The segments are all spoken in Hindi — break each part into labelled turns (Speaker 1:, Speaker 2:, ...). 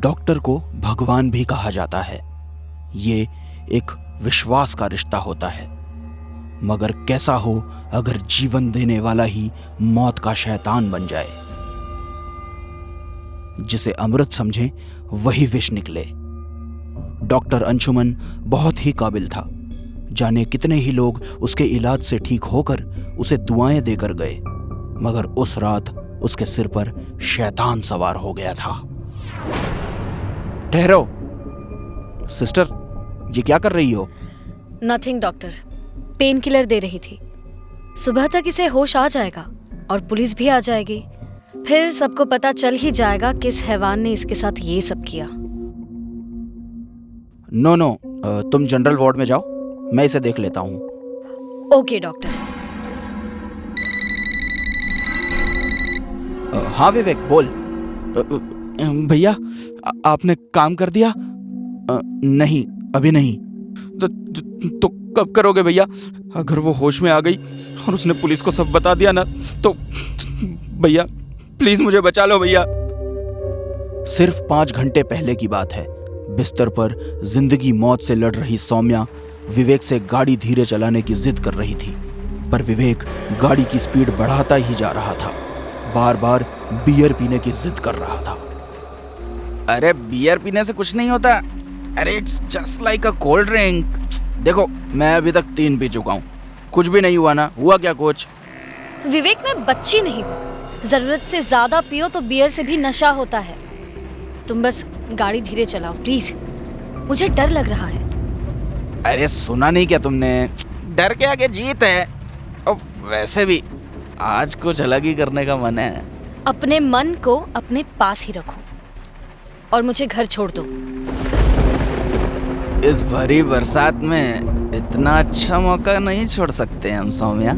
Speaker 1: डॉक्टर को भगवान भी कहा जाता है। ये एक विश्वास का रिश्ता होता है। मगर कैसा हो अगर जीवन देने वाला ही मौत का शैतान बन जाए। जिसे अमृत समझे वही विष निकले। डॉक्टर अंशुमन बहुत ही काबिल था। जाने कितने ही लोग उसके इलाज से ठीक होकर उसे दुआएं देकर गए, मगर उस रात उसके सिर पर शैतान सवार हो गया था। ठहरो सिस्टर, ये क्या कर रही हो?
Speaker 2: नथिंग डॉक्टर, पेन किलर दे रही थी। सुबह तक इसे होश आ जाएगा और पुलिस भी आ जाएगी। फिर सबको पता चल ही जाएगा किस हैवान ने इसके साथ ये सब किया।
Speaker 1: नो, तुम जनरल वार्ड में जाओ, मैं इसे देख लेता हूँ।
Speaker 2: Okay doctor.
Speaker 1: हाँ विवेक, बोल। भैया, आपने काम कर दिया? नहीं, अभी नहीं। तो कब करोगे भैया? अगर वो होश में आ गई और उसने पुलिस को सब बता दिया ना, तो भैया प्लीज मुझे बचा लो भैया। सिर्फ 5 घंटे पहले की बात है। बिस्तर पर जिंदगी मौत से लड़ रही सौम्या विवेक से गाड़ी धीरे चलाने की जिद कर रही थी, पर विवेक गाड़ी की स्पीड बढ़ाता ही जा रहा था। बार बार बियर पीने की जिद कर रहा था। अरे बियर पीने से कुछ नहीं होता। अरे it's just like a cold drink. देखो, मैं अभी तक 3 पी चुका हूँ, कुछ भी नहीं हुआ ना। हुआ क्या कुछ?
Speaker 2: विवेक, मैं बच्ची नहीं हूँ। जरूरत से ज्यादा पियो तो बियर से भी नशा होता है। तुम बस गाड़ी धीरे चलाओ प्लीज, मुझे डर लग रहा है।
Speaker 1: अरे सुना नहीं क्या तुमने? डर के आगे जीत है। और वैसे भी आज कुछ अलग ही करने का मन है।
Speaker 2: अपने मन को अपने पास ही रखो और मुझे घर छोड़ दो।
Speaker 1: इस भरी बरसात में इतना अच्छा मौका नहीं छोड़ सकते हम सौम्या।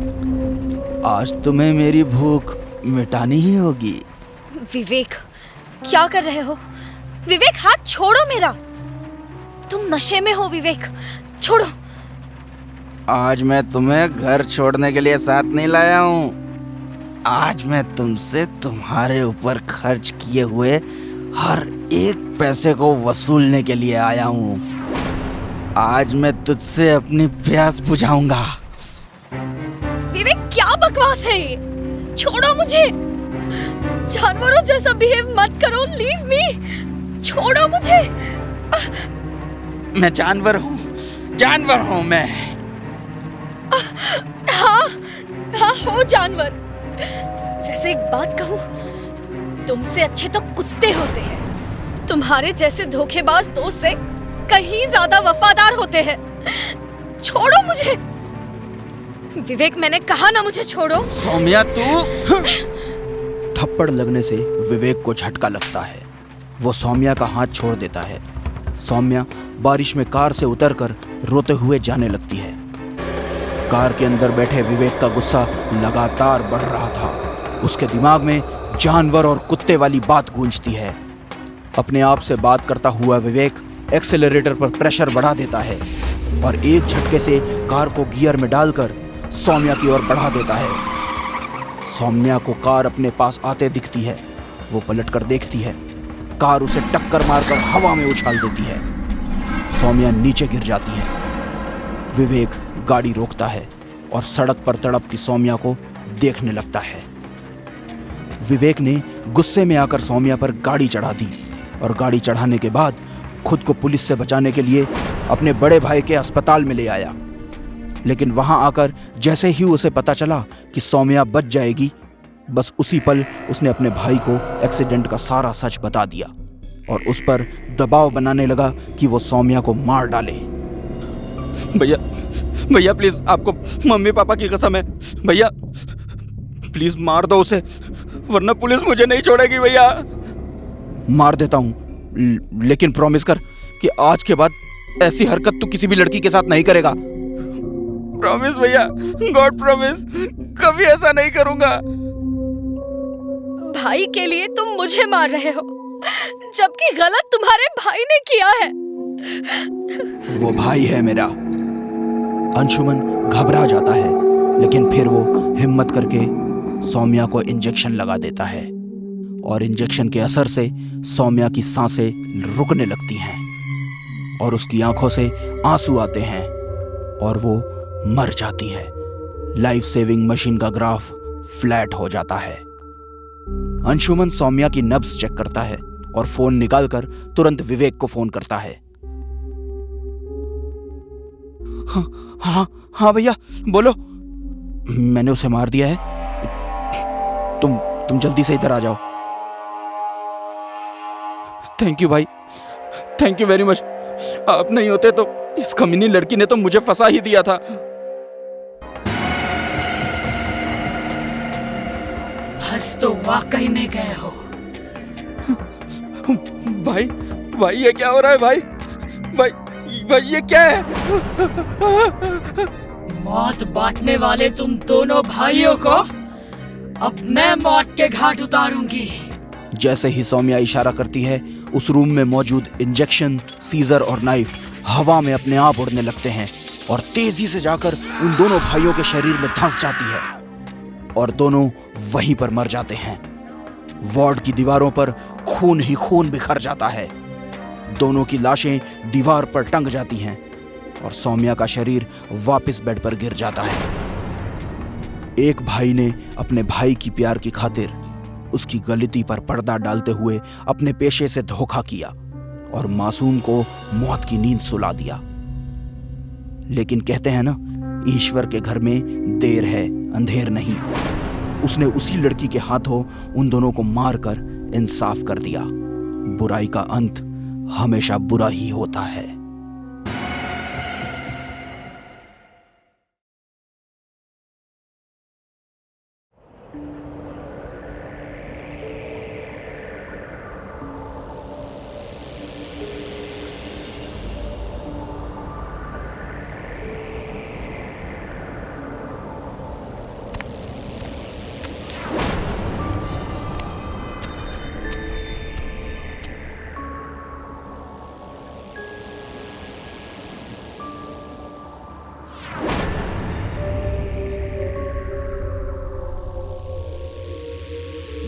Speaker 1: आज तुम्हें मेरी भूख मिटानी ही होगी।
Speaker 2: विवेक, क्या कर रहे हो? विवेक, हाथ छोड़ो मेरा। तुम नशे में हो विवेक, छोड़ो।
Speaker 1: आज मैं तुम्हें घर छोड़ने के लिए साथ नहीं लाया हूँ। आज मैं तुमसे तुम्हारे ऊपर खर्च किए हुए हर एक पैसे को वसूलने के लिए आया हूँ। आज मैं तुझसे अपनी प्यास बुझाऊंगा।
Speaker 2: विवेक, क्या बकवास है ये? छोड़ो मुझे। जानवरों जैसा बिहेव मत करो। Leave me. छोड़ो मुझे।
Speaker 1: मैं जानवर हूँ मैं।
Speaker 2: हाँ हो जानवर। वैसे एक बात कहूँ, तुमसे अच्छे तो कुत्ते होते हैं। तुम्हारे जैसे धोखेबाज दोस्त से कहीं ज्यादा वफादार होते हैं। छोड़ो मुझे। विवेक, मैंने कहा ना मुझे छोड़ो।
Speaker 1: सौम्या, तू। थप्पड़ लगने से विवेक को झटका लगता है। वो सौम्या का हाथ छोड़ देता है। सौम्या बारिश में कार से उतरकर रोते हुए जाने लगती है। कार के अंदर बैठे विवेक का गुस्सा लगातार बढ़ रहा था। उसके दिमाग में जानवर और कुत्ते वाली बात गूंजती है। अपने आप से बात करता हुआ विवेक एक्सेलरेटर पर प्रेशर बढ़ा देता है और एक झटके से कार को गियर में डालकर सौम्या की ओर बढ़ा देता है। सौम्या को कार अपने पास आते दिखती है। वो पलटकर देखती है। कार उसे टक्कर मारकर हवा में उछाल देती है। सौम्या नीचे गिर जाती है। विवेक गाड़ी रोकता है और सड़क पर तड़पती सौम्या को देखने लगता है। विवेक ने गुस्से में आकर सौम्या पर गाड़ी चढ़ा दी और गाड़ी चढ़ाने के बाद खुद को पुलिस से बचाने के लिए अपने बड़े भाई के अस्पताल में ले आया। लेकिन वहां आकर जैसे ही उसे पता चला कि सौम्या बच जाएगी, बस उसी पल उसने अपने भाई को एक्सीडेंट का सारा सच बता दिया और उस पर दबाव बनाने लगा कि वो सौम्या को मार डाले। भैया प्लीज, आपको मम्मी पापा की कसम है भैया, प्लीज मार दो उसे, वरना पुलिस मुझे नहीं छोड़ेगी भैया। मार देता हूँ, लेकिन प्रॉमिस कर कि आज के बाद ऐसी हरकत तू किसी भी लड़की के साथ नहीं करेगा। प्रॉमिस भैया, गॉड प्रॉमिस, कभी ऐसा नहीं करूंगा।
Speaker 2: भाई के लिए तुम मुझे मार रहे हो, जबकि गलत तुम्हारे भाई ने किया है।
Speaker 1: वो भाई है मेरा। अंशुमन घबरा जाता है, लेकिन फिर वो हिम्मत करके सौम्या को इंजेक्शन लगा देता है। और इंजेक्शन के असर से सौम्या की सांसें रुकने लगती हैं और उसकी आंखों से आंसू आते हैं और वो मर जाती है। लाइफ सेविंग मशीन का ग्राफ फ्लैट हो जाता है। अंशुमन सौम्या की नब्ज चेक करता है और फोन निकालकर तुरंत विवेक को फोन करता है। हाँ भैया बोलो। मैंने उसे मार दिया है, तुम जल्दी से इधर आ जाओ। थैंक यू भाई, थैंक यू वेरी मच। आप नहीं होते तो इस कमीनी लड़की ने तो मुझे फंसा ही दिया था।
Speaker 3: बस तो वाकई में गए हो।
Speaker 1: भाई ये क्या हो रहा है भाई? भाई ये क्या है?
Speaker 3: मौत बांटने वाले तुम दोनों भाइयों को अब मैं मौत के घाट उतारूंगी।
Speaker 1: जैसे ही सौम्या इशारा करती है, उस रूम में मौजूद इंजेक्शन, सीजर और नाइफ हवा में अपने आप उड़ने लगते हैं और तेजी से जाकर उन दोनों भाइयों के शरीर में धंस जाती है और दोनों वहीं पर मर जाते हैं। वार्ड की दीवारों पर खून ही खून बिखर जाता है। दोनों की लाशें दीवार पर टंग जाती हैं और सौम्या का शरीर वापस बेड पर गिर जाता है। एक भाई ने अपने भाई की प्यार की खातिर उसकी गलती पर पर्दा डालते हुए अपने पेशे से धोखा किया और मासूम को मौत की नींद सुला दिया। लेकिन कहते हैं ना, ईश्वर के घर में देर है अंधेर नहीं। उसने उसी लड़की के हाथों उन दोनों को मारकर इंसाफ कर दिया। बुराई का अंत हमेशा बुरा ही होता है।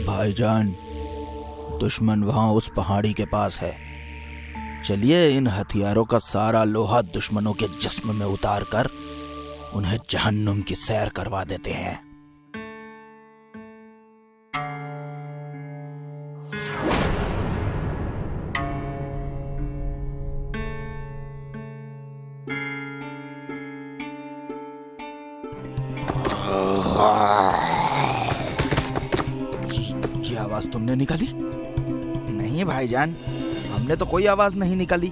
Speaker 1: भाईजान, दुश्मन वहां उस पहाड़ी के पास है। चलिए इन हथियारों का सारा लोहा दुश्मनों के जिस्म में उतार कर उन्हें जहन्नुम की सैर करवा देते हैं। ये आवाज तुमने निकाली?
Speaker 4: नहीं भाईजान, हमने तो कोई आवाज नहीं निकाली।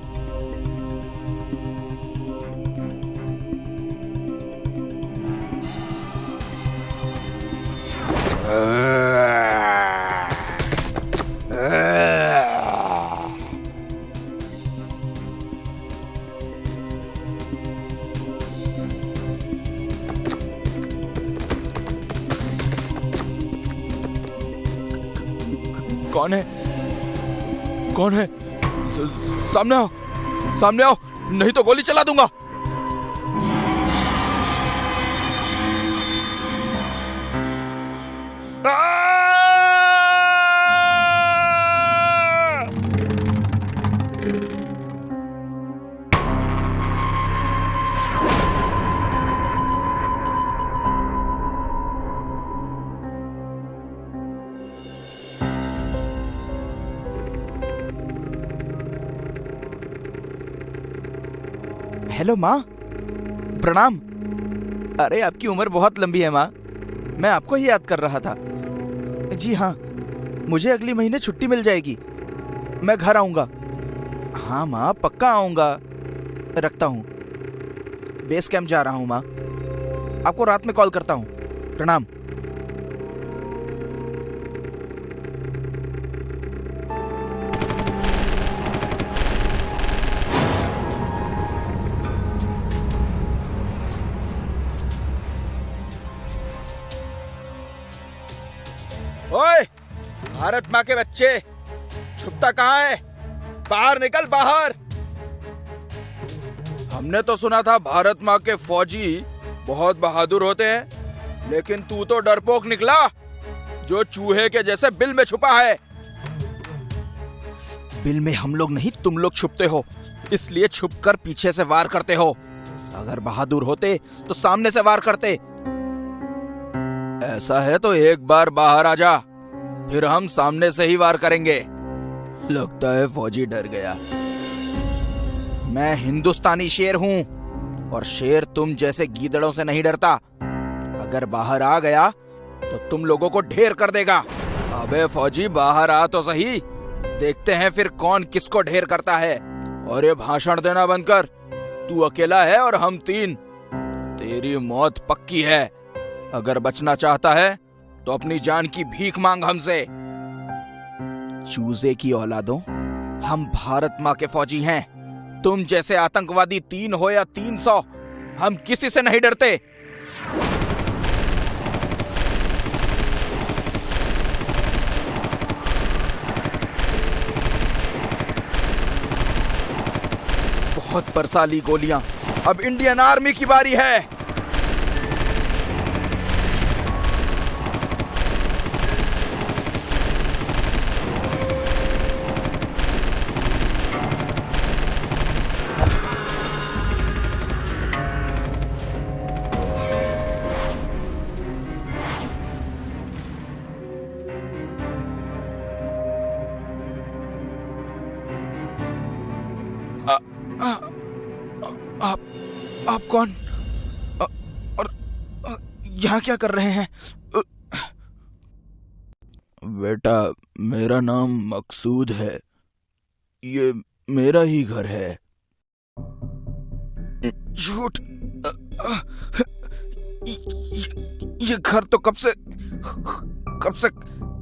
Speaker 1: कौन है? कौन है? सामने आओ, सामने आओ, नहीं तो गोली चला दूंगा।
Speaker 4: हेलो माँ, प्रणाम। अरे आपकी उम्र बहुत लंबी है माँ, मैं आपको ही याद कर रहा था। जी हाँ, मुझे अगले महीने छुट्टी मिल जाएगी, मैं घर आऊंगा। हाँ माँ, पक्का आऊंगा। रखता हूँ, बेस कैंप जा रहा हूँ माँ, आपको रात में कॉल करता हूँ। प्रणाम।
Speaker 1: ओए, भारत माँ के बच्चे, छुपता कहाँ है? बाहर निकल, बाहर। हमने तो सुना था भारत माँ के फौजी बहुत बहादुर होते हैं, लेकिन तू तो डरपोक निकला, जो चूहे के जैसे बिल में छुपा है।
Speaker 4: बिल में हम लोग नहीं तुम लोग छुपते हो, इसलिए छुपकर पीछे से वार करते हो। अगर बहादुर होते तो सामने से वार करते। ऐसा है तो एक बार बाहर आ जा, फिर हम सामने से ही वार करेंगे। लगता है फौजी डर गया। मैं हिंदुस्तानी शेर हूं और शेर तुम जैसे गीदड़ों से नहीं डरता। अगर बाहर आ गया तो तुम लोगों को ढेर कर देगा। अबे फौजी बाहर आ तो सही, देखते हैं फिर कौन किसको ढेर करता है। और ये भाषण देना बंद कर, तू अकेला है और हम 3। तेरी मौत पक्की है। अगर बचना चाहता है तो अपनी जान की भीख मांग हमसे। चूजे की औलादों, हम भारत माँ के फौजी हैं। तुम जैसे आतंकवादी 3 हो या 300, हम किसी से नहीं डरते। बहुत बरसाली गोलियां। अब इंडियन आर्मी की बारी है। आप कौन और यहाँ क्या कर रहे हैं? बेटा, मेरा नाम मकसूद है। ये मेरा ही घर है। झूठ! ये घर तो कब से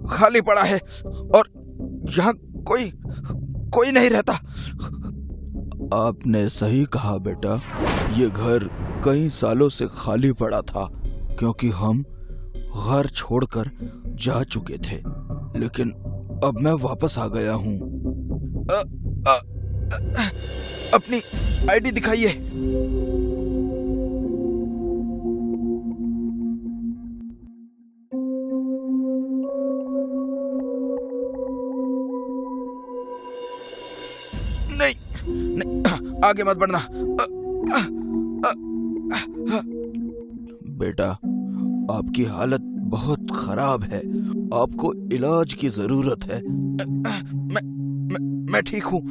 Speaker 4: खाली पड़ा है और यहाँ कोई नहीं रहता। आपने सही कहा बेटा, ये घर कई सालों से खाली पड़ा था क्योंकि हम घर छोड़कर जा चुके थे, लेकिन अब मैं वापस आ गया हूँ। अपनी आईडी दिखाइए। नहीं, आगे मत बढ़ना। बेटा, आपकी हालत बहुत खराब है, आपको इलाज की जरूरत है। मैं ठीक हूँ।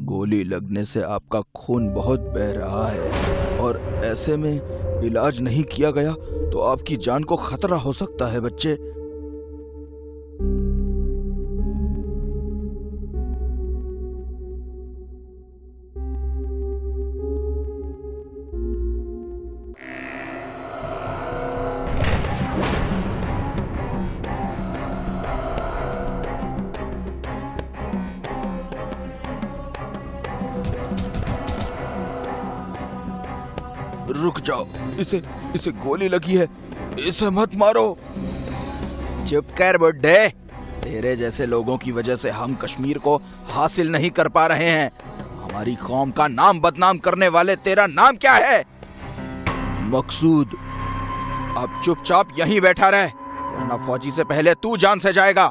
Speaker 4: गोली लगने से आपका खून बहुत बह रहा है और ऐसे में इलाज नहीं किया गया तो आपकी जान को खतरा हो सकता है बच्चे। रुक जाओ, इसे गोली लगी है, इसे मत मारो। चुप कर बुड्ढे, तेरे जैसे लोगों की वजह से हम कश्मीर को हासिल नहीं कर पा रहे हैं। हमारी कौम का नाम बदनाम करने वाले, तेरा नाम क्या है? मकसूद। अब चुपचाप यहीं बैठा रहे, वरना फौजी से पहले तू जान से जाएगा।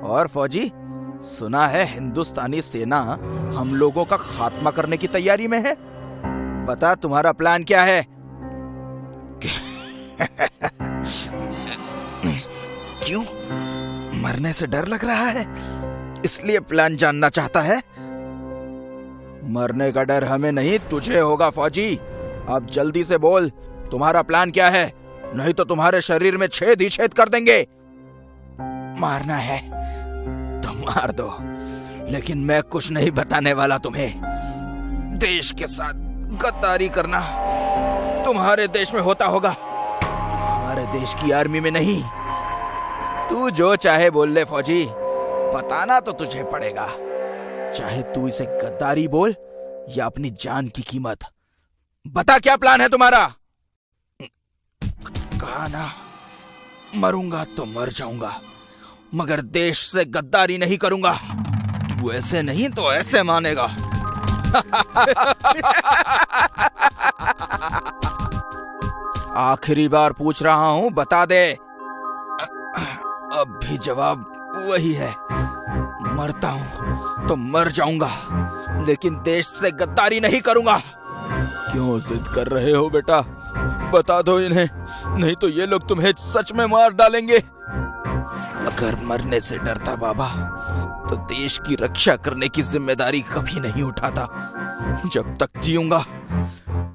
Speaker 4: और फौजी, सुना है हिंदुस्तानी सेना हम लोगों का खात्मा करने की तैयारी में है। बता, तुम्हारा प्लान क्या है? क्यों? मरने से डर लग रहा है, इसलिए प्लान जानना चाहता है? मरने का डर हमें नहीं, तुझे होगा फौजी। अब जल्दी से बोल, तुम्हारा प्लान क्या है? नहीं तो तुम्हारे शरीर में छेद ही छेद कर देंगे। मारना है तो मार दो, लेकिन मैं कुछ नहीं बताने वाला तुम्हें। देश के साथ गद्दारी करना तुम्हारे देश में होता होगा, हमारे देश की आर्मी में नहीं। तू जो चाहे बोल ले फौजी, बताना तो तुझे पड़ेगा। चाहे तू इसे गद्दारी बोल या अपनी जान की कीमत। बता, क्या प्लान है तुम्हारा? कहा ना, मरूंगा तो मर जाऊंगा, मगर देश से गद्दारी नहीं करूंगा। तू ऐसे नहीं तो ऐसे मानेगा। आखिरी बार पूछ रहा हूं, बता दे। अब भी जवाब वही है, मरता हूँ तो मर जाऊंगा, लेकिन देश से गद्दारी नहीं करूंगा। क्यों जिद कर रहे हो बेटा? बता दो इन्हें, नहीं तो ये लोग तुम्हें सच में मार डालेंगे। अगर मरने से डरता बाबा तो देश की रक्षा करने की जिम्मेदारी कभी नहीं उठाता। जब तक जीऊंगा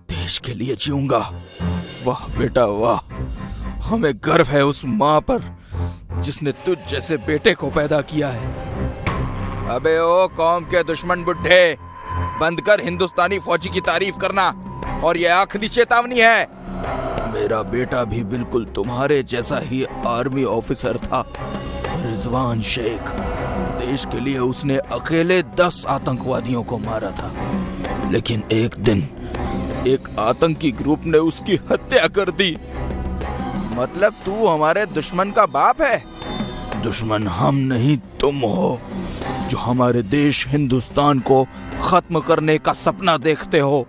Speaker 4: देश के लिए जीऊंगा। वाह बेटा वाह, हमें गर्व है उस माँ पर जिसने तुझ जैसे बेटे को पैदा किया है। अबे ओ कौम के दुश्मन बुड्ढे, बंद कर हिंदुस्तानी फौजी की तारीफ करना, और ये आखिरी चेतावनी है। मेरा बेटा भी बिल्कुल तुम्हारे जैसा ही आर्मी ऑफिसर था, रिजवान शेख। देश के लिए उसने अकेले 10 आतंकवादियों को मारा था, लेकिन एक दिन एक आतंकी ग्रुप ने उसकी हत्या कर दी। मतलब तू हमारे दुश्मन का बाप है? दुश्मन हम नहीं तुम हो, जो हमारे देश हिंदुस्तान को खत्म करने का सपना देखते हो।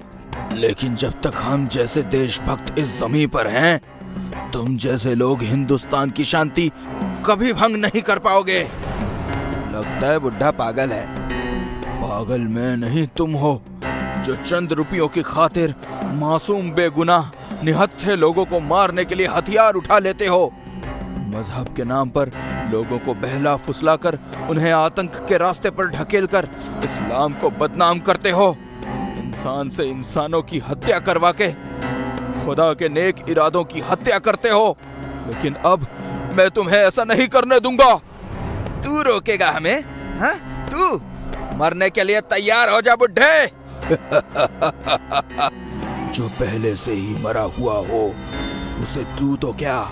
Speaker 4: लेकिन जब तक हम जैसे देशभक्त इस जमीन पर हैं, तुम जैसे लोग हिंदुस्तान की शांति कभी भंग नहीं कर पाओगे। लगता है बुढ़ा पागल है। पागल मैं नहीं तुम हो, जो चंद रुपयों की खातिर मासूम बेगुनाह निहत्थे लोगों को मारने के लिए हथियार उठा लेते हो। मजहब के नाम पर लोगों को बहला फुसलाकर उन्हें आतंक के रास्ते पर ढकेलकर इस्लाम को बदनाम करते हो। इंसान से इंसानों की हत्या करवा के खुदा के नेक इरादों की हत्या करते हो। लेकिन अब मैं तुम्हें ऐसा नहीं करने दूंगा। तू रोकेगा हमें? हाँ? तू मरने के लिए तैयार हो जा बुड्ढे। जो पहले से ही मरा हुआ हो उसे तू तो क्या,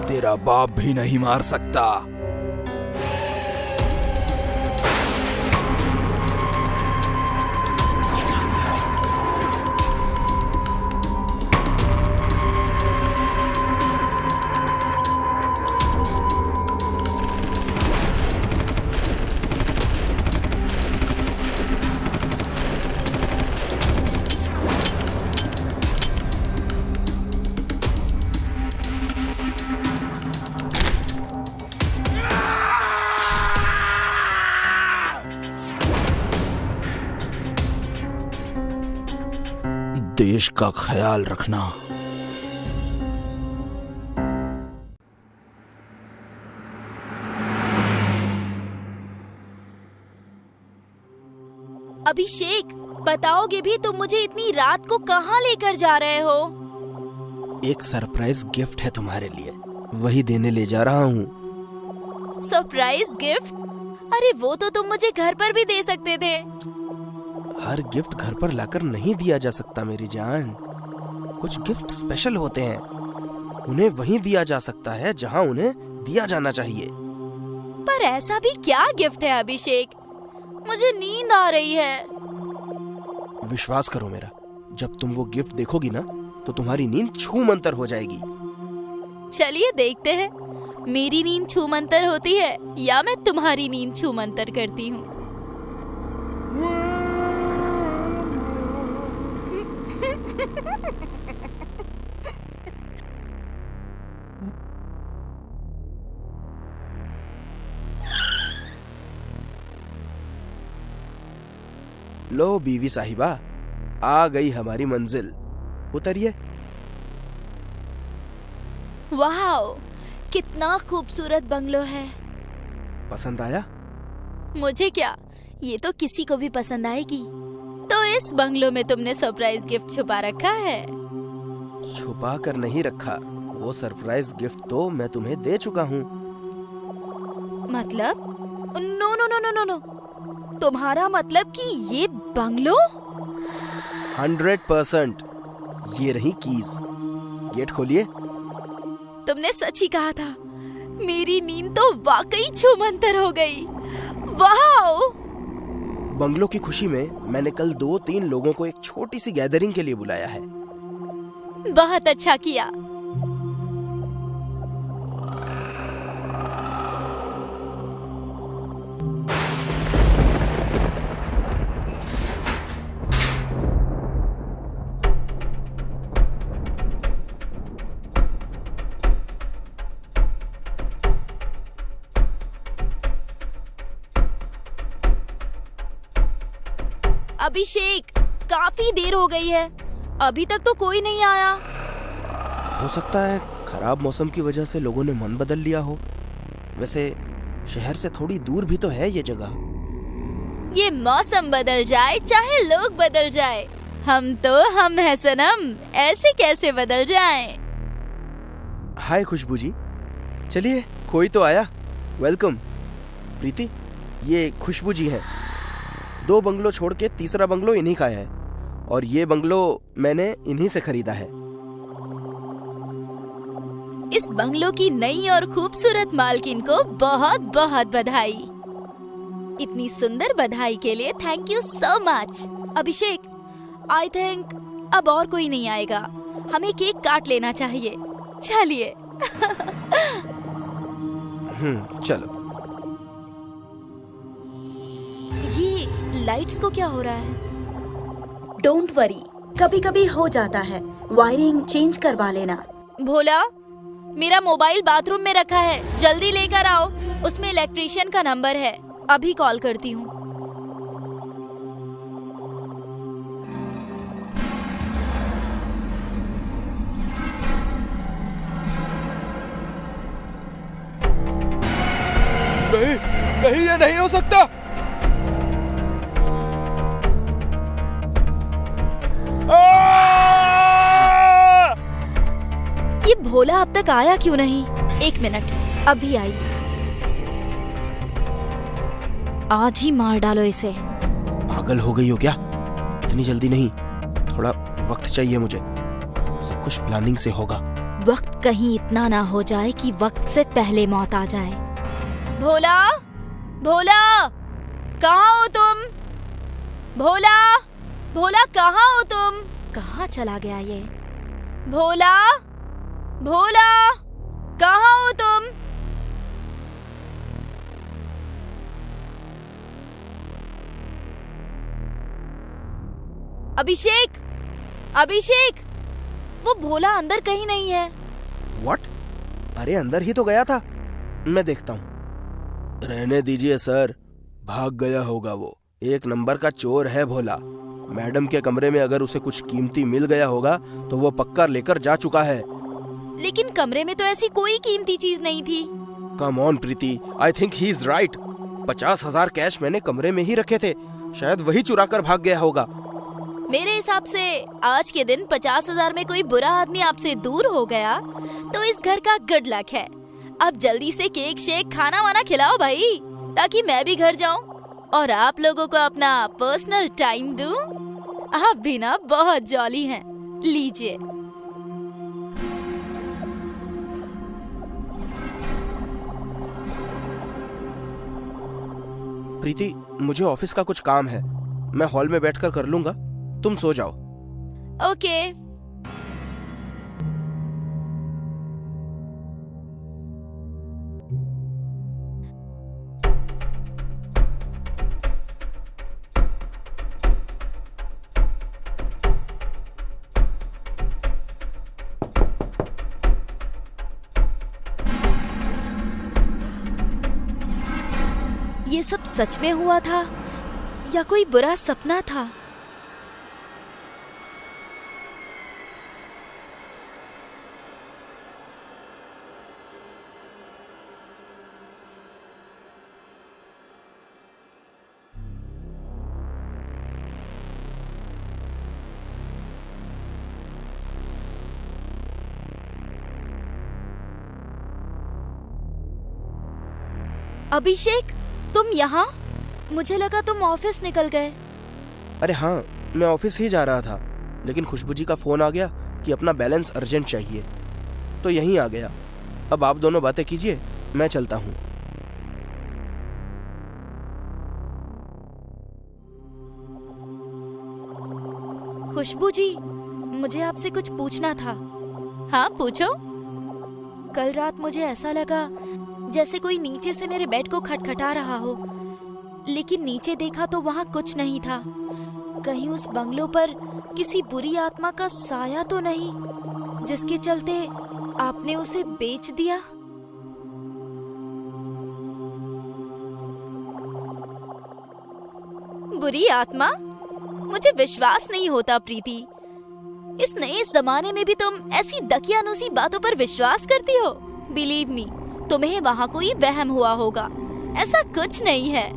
Speaker 4: तेरा बाप भी नहीं मार सकता। देश का ख्याल रखना।
Speaker 5: अभिषेक, बताओगे भी तुम मुझे इतनी रात को कहाँ लेकर जा रहे हो?
Speaker 1: एक सरप्राइज गिफ्ट है तुम्हारे लिए, वही देने ले जा रहा हूँ।
Speaker 5: Surprise gift? अरे वो तो तुम मुझे घर पर भी दे सकते थे।
Speaker 1: हर गिफ्ट घर पर लाकर नहीं दिया जा सकता मेरी जान। कुछ गिफ्ट स्पेशल होते हैं, उन्हें वहीं दिया जा सकता है जहां उन्हें दिया जाना चाहिए।
Speaker 5: पर ऐसा भी क्या गिफ्ट है अभिषेक? मुझे नींद आ रही है।
Speaker 1: विश्वास करो मेरा, जब तुम वो गिफ्ट देखोगी ना तो तुम्हारी नींद छूमंतर हो जाएगी।
Speaker 5: चलिए देखते हैं, मेरी नींद छूमंतर होती है या मैं तुम्हारी नींद छूमंतर करती हूँ।
Speaker 1: लो बीवी साहिबा, आ गई हमारी मंजिल, उतरिए।
Speaker 5: वाह, कितना खूबसूरत बंगलो है।
Speaker 1: पसंद आया?
Speaker 5: मुझे क्या, ये तो किसी को भी पसंद आएगी। तो इस बंगलो में तुमने सरप्राइज गिफ्ट छुपा रखा है?
Speaker 1: छुपा कर नहीं रखा, वो सरप्राइज गिफ्ट तो मैं तुम्हें दे चुका हूँ।
Speaker 5: मतलब? No no no no no no, तुम्हारा मतलब कि ये बंगलो?
Speaker 1: 100%। ये रही कीज, गेट खोलिए।
Speaker 5: तुमने सच ही कहा था, मेरी नींद तो वाकई छूमंतर हो गई। वाह!
Speaker 1: बंगलो की खुशी में मैंने कल 2-3 लोगों को एक छोटी सी गैदरिंग के लिए बुलाया है।
Speaker 5: बहुत अच्छा किया। अभिषेक, काफी देर हो गई है, अभी तक तो कोई नहीं आया।
Speaker 4: हो सकता है खराब मौसम की वजह से लोगों ने मन बदल लिया हो। वैसे शहर से थोड़ी दूर भी तो है ये जगह।
Speaker 5: ये मौसम बदल जाए चाहे लोग बदल जाए, हम तो हम है सनम, ऐसे कैसे बदल जाएं?
Speaker 4: हाय खुशबू जी, चलिए कोई तो आया। वेलकम। प्रीति, ये खुशबू जी हैं। 2 बंगलो छोड़ के तीसरा बंगलो इन्हीं का है, और ये बंगलो मैंने इन्हीं से खरीदा है।
Speaker 5: इस बंगलो की नई और खूबसूरत मालकिन को बहुत बहुत बधाई। इतनी सुंदर बधाई के लिए thank you so much. Abhishek, I think अब और कोई नहीं आएगा, हमें केक काट लेना चाहिए। चलिए।
Speaker 4: चलो।
Speaker 5: ये लाइट्स को क्या हो रहा है?
Speaker 6: डोंट वरी, कभी कभी हो जाता है, वायरिंग चेंज करवा लेना।
Speaker 5: भोला, मेरा मोबाइल बाथरूम में रखा है, जल्दी लेकर आओ। उसमें इलेक्ट्रिशियन का नंबर है, अभी कॉल करती हूँ।
Speaker 4: नहीं नहीं, ये नहीं हो सकता।
Speaker 5: ये भोला अब तक आया क्यों नहीं? 1 मिनट, अभी आई। आज ही मार डालो इसे।
Speaker 4: पागल हो गई हो क्या? इतनी जल्दी नहीं, थोड़ा वक्त चाहिए मुझे। सब कुछ प्लानिंग से होगा।
Speaker 5: वक्त कहीं इतना ना हो जाए कि वक्त से पहले मौत आ जाए। भोला, भोला, कहाँ हो तुम? भोला, भोला कहाँ हो तुम? कहाँ चला गया ये? भोला, भोला, कहाँ हो तुम? अभिषेक, अभिषेक, वो भोला अंदर कहीं नहीं है।
Speaker 4: व्हाट? अरे अंदर ही तो गया था, मैं देखता हूँ। रहने दीजिए सर, भाग गया होगा वो। 1 नंबर का चोर है भोला। मैडम के कमरे में अगर उसे कुछ कीमती मिल गया होगा तो वो पक्का लेकर जा चुका है।
Speaker 5: लेकिन कमरे में तो ऐसी कोई कीमती चीज नहीं थी।
Speaker 4: Come on Preeti, I think he is right. 50,000 cash मैंने कमरे में ही रखे थे, शायद वही चुरा कर भाग गया होगा।
Speaker 5: मेरे हिसाब से आज के दिन 50,000 में कोई बुरा आदमी आपसे दूर हो गया तो इस घर का गुड लक है। अब जल्दी से केक शेक खाना वाना खिलाओ भाई, ताकि मैं भी घर जाऊं और आप लोगों को अपना पर्सनल टाइम दूं। आप भी ना बहुत जॉली हैं। लीजिए।
Speaker 4: प्रीति, मुझे ऑफिस का कुछ काम है, मैं हॉल में बैठकर कर लूंगा, तुम सो जाओ।
Speaker 5: ओके। ये सब सच में हुआ था या कोई बुरा सपना था? अभिषेक, तुम यहाँ? मुझे लगा तुम ऑफिस निकल गए।
Speaker 4: अरे हाँ, मैं ऑफिस ही जा रहा था, लेकिन खुशबू जी का फोन आ गया कि अपना बैलेंस अर्जेंट चाहिए, तो यहीं आ गया। अब आप दोनों बातें कीजिए, मैं चलता हूँ।
Speaker 5: खुशबू जी, मुझे आपसे कुछ पूछना था। हाँ पूछो। कल रात मुझे ऐसा लगा जैसे कोई नीचे से मेरे बेड को खटखटा रहा हो, लेकिन नीचे देखा तो वहाँ कुछ नहीं था। कहीं उस बंगलो पर किसी बुरी आत्मा का साया तो नहीं, जिसके चलते आपने उसे बेच दिया? बुरी आत्मा? मुझे विश्वास नहीं होता प्रीति। इस नए जमाने में भी तुम ऐसी दकियानुसी बातों पर विश्वास करती हो? बिलीव मी, तुम्हें वहाँ कोई वहम हुआ होगा। ऐसा कुछ नहीं है।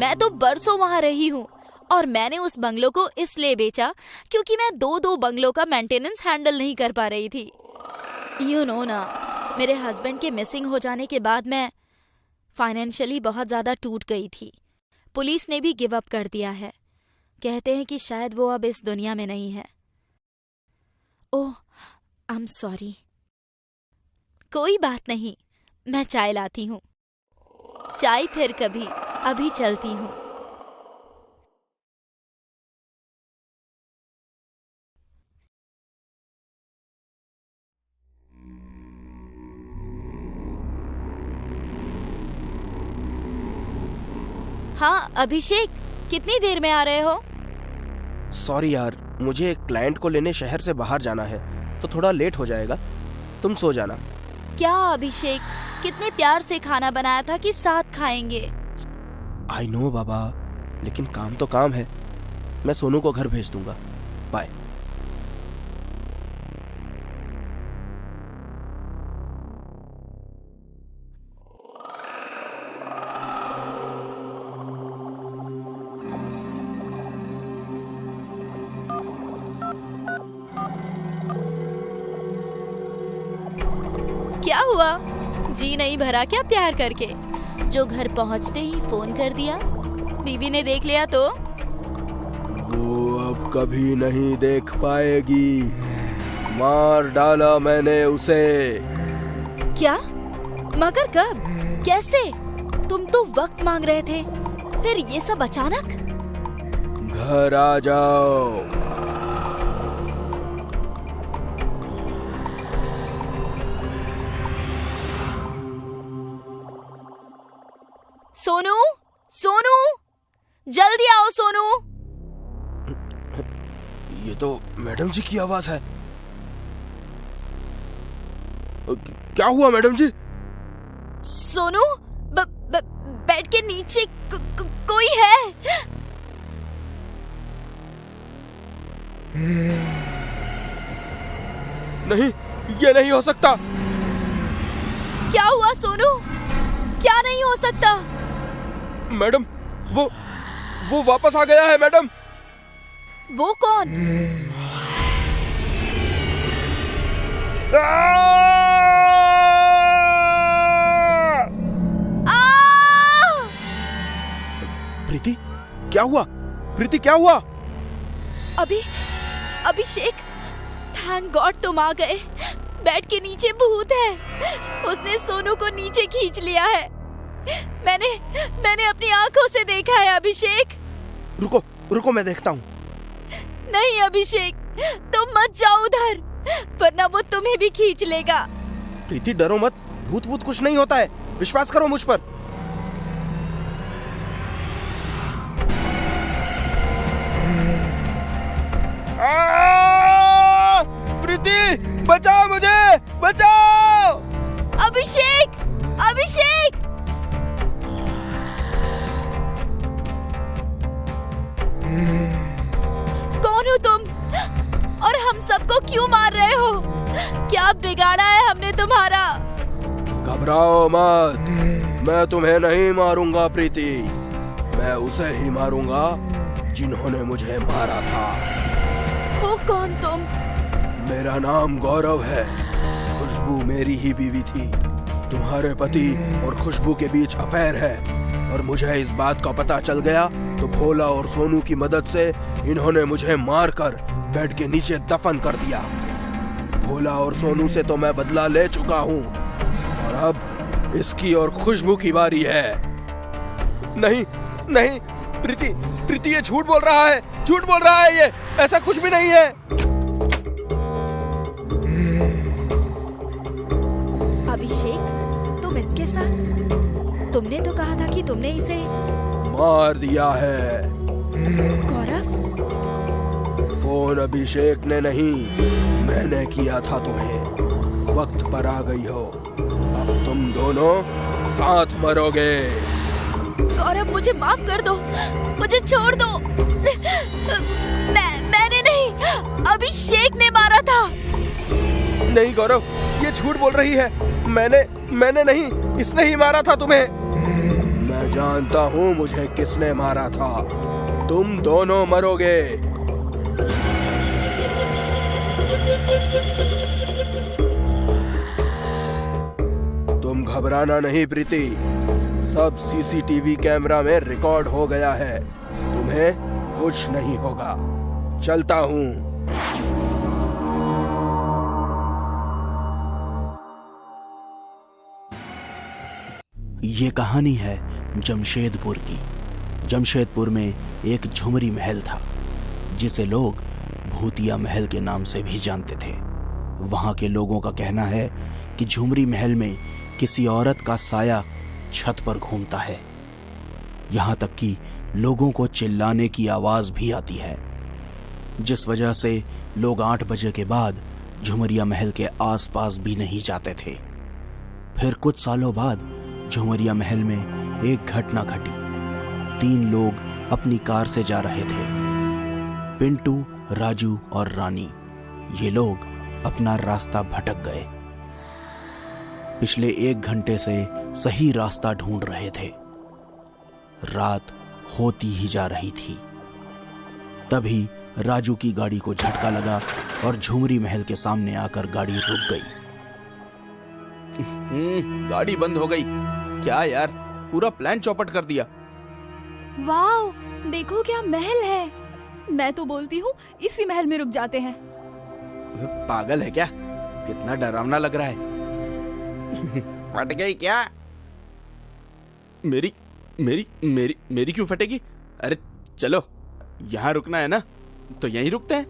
Speaker 5: मैं तो बरसों वहाँ रही हूँ और मैंने उस बंगलो को इसलिए बेचा क्योंकि मैं दो बंगलों का मेंटेनेंस हैंडल नहीं कर पा रही थी। यू नो ना, मेरे हस्बैंड के मिसिंग हो जाने के बाद मैं फाइनेंशियली बहुत ज्यादा टूट गई थी। पुलिस ने भी गिव अप कर दिया है। कहते हैं कि शायद वो अब इस दुनिया में नहीं है। ओह, आई एम सॉरी। कोई बात नहीं, मैं चाय लाती हूँ। चाय फिर कभी, अभी चलती हूँ। हाँ अभिषेक, कितनी देर में आ रहे हो?
Speaker 7: सॉरी यार, मुझे एक क्लाइंट को लेने शहर से बाहर जाना है तो थोड़ा लेट हो जाएगा। तुम सो जाना।
Speaker 5: क्या अभिषेक, कितने प्यार से खाना बनाया था कि साथ खाएंगे।
Speaker 7: आई नो बाबा, लेकिन काम तो काम है। मैं सोनू को घर भेज दूंगा। बाय।
Speaker 5: क्या हुआ? जी नहीं भरा क्या प्यार करके? जो घर पहुंचते ही फोन कर दिया। बीवी ने देख लिया तो?
Speaker 7: वो अब कभी नहीं देख पाएगी। मार डाला मैंने उसे।
Speaker 5: क्या? मगर कब? कैसे? तुम तो वक्त मांग रहे थे, फिर ये सब अचानक?
Speaker 7: घर आ जाओ।
Speaker 5: सोनू, सोनू, जल्दी आओ सोनू।
Speaker 7: ये तो मैडम जी की आवाज है। क्या हुआ मैडम जी?
Speaker 5: सोनू, बेड के नीचे कोई है।
Speaker 7: नहीं, ये नहीं हो सकता।
Speaker 5: क्या हुआ सोनू? क्या नहीं हो सकता?
Speaker 7: मैडम, वो वापस आ गया है मैडम।
Speaker 5: वो कौन?
Speaker 7: प्रीति, क्या हुआ? प्रीति, क्या हुआ?
Speaker 5: अभिषेक, थैंक गॉड तुम आ गए। बेड के नीचे भूत है। उसने सोनू को नीचे खींच लिया है। मैंने अपनी आंखों से देखा है अभिषेक।
Speaker 7: रुको रुको, मैं देखता हूँ।
Speaker 5: नहीं अभिषेक, तुम मत जाओ उधर, वरना वो तुम्हें भी खींच लेगा।
Speaker 7: प्रीति डरो मत, भूत वूत कुछ नहीं होता है, विश्वास करो मुझ पर। प्रीति, बचाओ मुझे, बचाओ!
Speaker 5: अभिषेक, अभिषेक! कौन हो तुम? और हम सबको क्यों मार रहे हो? क्या बिगाड़ा है हमने तुम्हारा?
Speaker 7: घबराओ मत, मैं तुम्हें नहीं मारूंगा प्रीति। मैं उसे ही मारूंगा जिन्होंने मुझे मारा था।
Speaker 5: हो कौन तुम?
Speaker 7: मेरा नाम गौरव है। खुशबू मेरी ही बीवी थी। तुम्हारे पति और खुशबू के बीच अफेयर है और मुझे इस बात का पता चल गया तो भोला और सोनू की मदद से इन्होंने मुझे मारकर बेड के नीचे दफन कर दिया। भोला और सोनू से तो मैं बदला ले चुका हूँ और अब इसकी और खुशबू की बारी है। नहीं नहीं प्रीति ये झूठ बोल रहा है, झूठ बोल रहा है। ये ऐसा कुछ भी नहीं है।
Speaker 5: अभिषेक, तुम इसके साथ? तुमने तो कहा था कि तुमने इसे
Speaker 7: मार दिया है।
Speaker 5: गौरव?
Speaker 7: फोन अभिषेक ने नहीं, मैंने किया था तुम्हें। वक्त पर आ गई हो, अब तुम दोनों साथ मरोगे।
Speaker 5: गौरव, मुझे माफ कर दो, मुझे छोड़ दो। मैंने नहीं, अभिषेक ने मारा था।
Speaker 7: नहीं गौरव, ये झूठ बोल रही है। मैंने नहीं, इसने ही मारा था तुम्हें। मैं जानता हूँ मुझे किसने मारा था। तुम दोनों मरोगे। तुम घबराना नहीं प्रीति, सब सीसीटीवी कैमरा में रिकॉर्ड हो गया है। तुम्हें कुछ नहीं होगा। चलता हूँ।
Speaker 1: ये कहानी है जमशेदपुर की। जमशेदपुर में एक झुमरी महल था, जिसे लोग भूतिया महल के नाम से भी जानते थे। वहां के लोगों का कहना है कि झुमरी महल में किसी औरत का साया छत पर घूमता है। यहां तक कि लोगों को चिल्लाने की आवाज भी आती है, जिस वजह से लोग 8 बजे के बाद झुमरिया महल के आसपास भी नहीं जाते थे। फिर कुछ सालों बाद झुमरिया महल में एक घटना घटी। 3 लोग अपनी कार से जा रहे थे, पिंटू, राजू और रानी। ये लोग अपना रास्ता भटक गए। पिछले 1 घंटे से सही रास्ता ढूंढ रहे थे। रात होती ही जा रही थी। तभी राजू की गाड़ी को झटका लगा और झुमरी महल के सामने आकर गाड़ी रुक गई।
Speaker 4: गाड़ी बंद हो गई। क्या यार, पूरा प्लान चौपट कर दिया।
Speaker 8: वाओ, देखो क्या महल है। मैं तो बोलती हूँ इसी महल में रुक जाते हैं।
Speaker 4: पागल है क्या? कितना डरावना लग रहा है। फट गई क्या? मेरी मेरी मेरी मेरी क्यों फटेगी? अरे चलो, यहाँ रुकना है ना, तो यहीं रुकते हैं।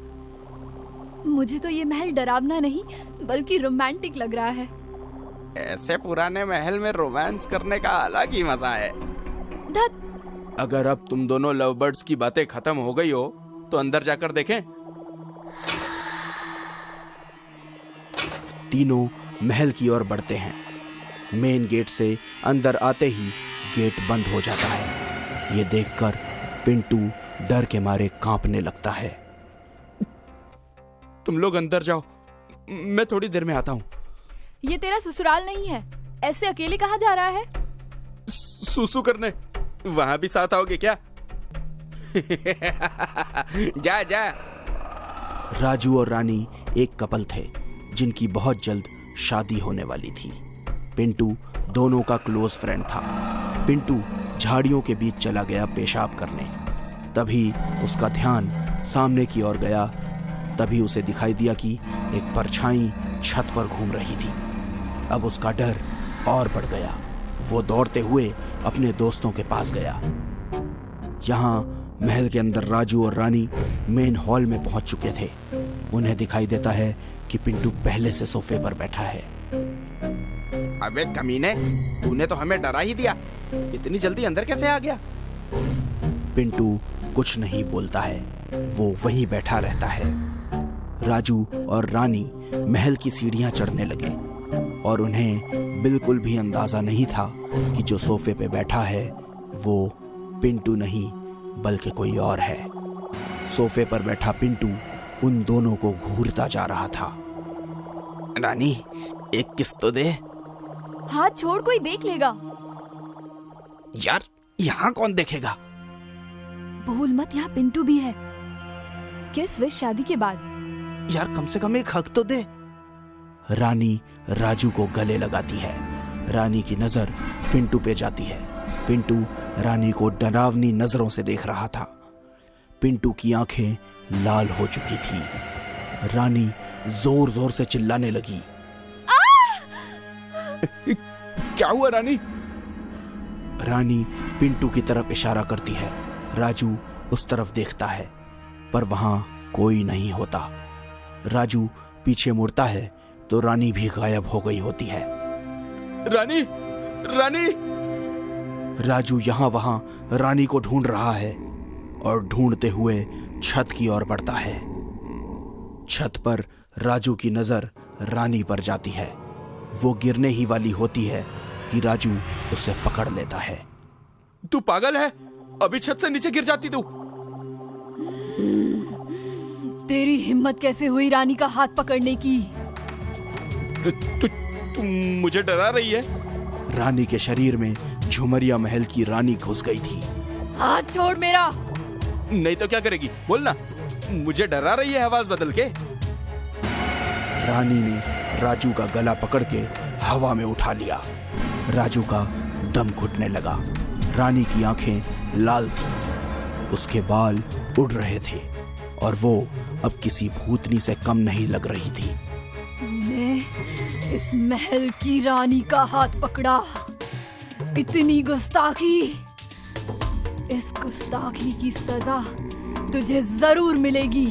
Speaker 8: मुझे तो ये महल डरावना नहीं बल्कि रोमांटिक लग रहा है।
Speaker 4: ऐसे पुराने महल में रोमांस करने का अलग ही मजा है।
Speaker 8: धत।
Speaker 4: अगर अब तुम दोनों लव बर्ड्स की बातें खत्म हो गई हो तो अंदर जाकर देखें।
Speaker 1: तीनों महल की ओर बढ़ते हैं। मेन गेट से अंदर आते ही गेट बंद हो जाता है। ये देखकर पिंटू डर के मारे कांपने लगता है।
Speaker 4: तुम लोग अंदर जाओ, मैं थोड़ी देर में आता हूँ।
Speaker 8: ये तेरा ससुराल नहीं है, ऐसे अकेले कहाँ जा रहा है?
Speaker 4: सुसु करने। वहां भी साथ आओगे क्या? जा जा।
Speaker 1: राजू और रानी एक कपल थे जिनकी बहुत जल्द शादी होने वाली थी। पिंटू दोनों का क्लोज फ्रेंड था। पिंटू झाड़ियों के बीच चला गया पेशाब करने। तभी उसका ध्यान सामने की ओर गया। तभी उसे दिखाई दिया कि एक परछाई छत पर घूम रही थी। अब उसका डर और बढ़ गया। वो दौड़ते हुए अपने दोस्तों के पास गया। यहाँ महल के अंदर राजू और रानी मेन हॉल में पहुंच चुके थे। उन्हें दिखाई देता है कि पिंटू पहले से सोफे पर बैठा है।
Speaker 4: अबे कमीने, तूने तो हमें डरा ही दिया। इतनी जल्दी अंदर कैसे आ गया?
Speaker 1: पिंटू कुछ नहीं बोलता है, वो वहीं बैठा रहता है। राजू और रानी महल की सीढ़ियां चढ़ने लगे और उन्हें बिल्कुल भी अंदाजा नहीं था कि जो सोफे पे बैठा है वो पिंटू नहीं बल्कि कोई और है। सोफे पर बैठा पिंटू उन दोनों को घूरता जा रहा था।
Speaker 4: रानी, एक किस तो दे।
Speaker 8: हाथ छोड़, कोई देख लेगा।
Speaker 4: यार, यहाँ कौन देखेगा?
Speaker 8: भूल मत, यहाँ पिंटू भी है। किस विश शादी के बाद।
Speaker 4: यार, कम से कम एक हक तो दे।
Speaker 1: रानी राजू को गले लगाती है। रानी की नजर पिंटू पे जाती है। पिंटू रानी को डरावनी नजरों से देख रहा था। पिंटू की आंखें लाल हो चुकी थी। रानी जोर जोर से चिल्लाने लगी।
Speaker 4: क्या हुआ रानी?
Speaker 1: रानी पिंटू की तरफ इशारा करती है। राजू उस तरफ देखता है पर वहां कोई नहीं होता। राजू पीछे मुड़ता है तो रानी भी गायब हो गई होती है।
Speaker 4: रानी, रानी!
Speaker 1: राजू यहाँ वहां रानी को ढूंढ रहा है और ढूंढते हुए छत की ओर बढ़ता है। छत पर राजू की नजर रानी पर जाती है। वो गिरने ही वाली होती है कि राजू उसे पकड़ लेता है।
Speaker 4: तू पागल है? अभी छत से नीचे गिर जाती तू।
Speaker 8: तेरी हिम्मत कैसे हुई रानी का हाथ पकड़ने की?
Speaker 9: तुम मुझे डरा रही है?
Speaker 1: रानी के शरीर में झुमरिया महल की रानी घुस गई थी।
Speaker 8: हाथ छोड़ मेरा।
Speaker 9: नहीं तो क्या करेगी, बोलना। मुझे डरा रही है आवाज बदल के?
Speaker 1: रानी ने राजू का गला पकड़ के हवा में उठा लिया। राजू का दम घुटने लगा। रानी की आंखें लाल थीं, उसके बाल उड़ रहे थे और वो अब किसी भूतनी से कम नहीं लग रही थी।
Speaker 8: तूने इस महल की रानी का हाथ पकड़ा, इतनी गुस्ताखी। इस गुस्ताखी की सजा तुझे जरूर मिलेगी।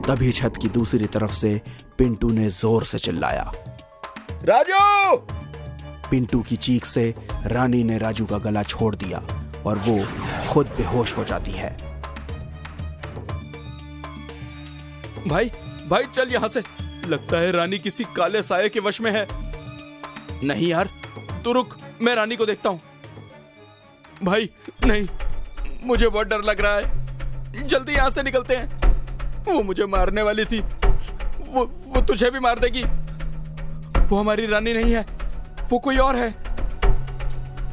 Speaker 1: तभी छत की दूसरी तरफ से पिंटू ने जोर से चिल्लाया,
Speaker 9: राजू!
Speaker 1: पिंटू की चीख से रानी ने राजू का गला छोड़ दिया और वो खुद बेहोश हो जाती है।
Speaker 9: भाई भाई चल यहाँ से, लगता है रानी किसी काले साये के वश में है। नहीं यार, तू रुक, मैं रानी को देखता हूँ। भाई नहीं, मुझे बहुत डर लग रहा है, जल्दी यहाँ से निकलते हैं। वो मुझे मारने वाली थी, वो तुझे भी मार देगी। वो हमारी रानी नहीं है, वो कोई और है।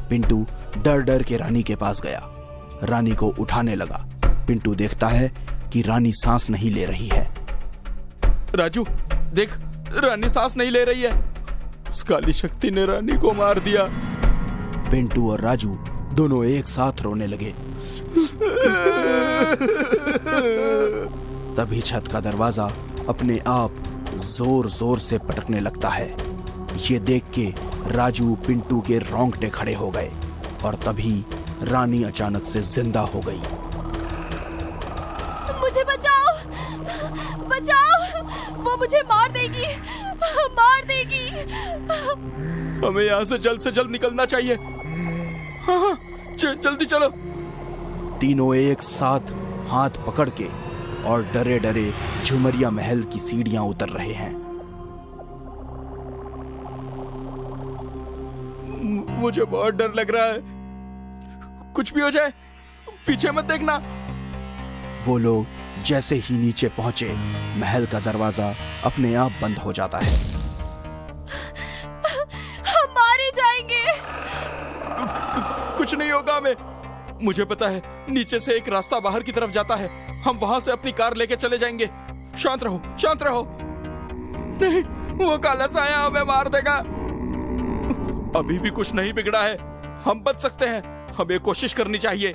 Speaker 1: पिंटू डर डर के रानी के पास गया, रानी को उठाने लगा। पिंटू देखता है कि रानी सांस नहीं ले रही है।
Speaker 9: राजू देख, रानी सांस नहीं ले रही है। उस काली शक्ति ने रानी को मार दिया।
Speaker 1: पिंटू और राजू दोनों एक साथ रोने लगे। तभी छत का दरवाजा अपने आप जोर जोर से पटकने लगता है। ये देख के राजू पिंटू के रोंगटे खड़े हो गए और तभी रानी अचानक से जिंदा हो गई।
Speaker 8: मुझे बचाओ, बचाओ, वो मुझे मार देगी, मार देगी।
Speaker 9: हमें यहाँ से जल्द निकलना चाहिए। हाँ, जल्दी चलो।
Speaker 1: तीनों एक साथ हाथ पकड़ के और डरे डरे झुमरिया महल की सीढ़ियां उतर रहे हैं।
Speaker 9: मुझे बहुत डर लग रहा है, कुछ भी हो जाए पीछे मत देखना।
Speaker 1: वो लोग जैसे ही नीचे पहुंचे, महल का दरवाजा अपने आप बंद हो जाता है।
Speaker 8: हम मारे जाएंगे।
Speaker 9: कुछ नहीं होगा हमें, मुझे पता है नीचे से एक रास्ता बाहर की तरफ जाता है, हम वहां से अपनी कार लेके चले जाएंगे। शांत रहो, शांत रहो। नहीं, वो काला साया हमें मार देगा। अभी भी कुछ नहीं बिगड़ा है, हम बच सकते हैं, हमें कोशिश करनी चाहिए।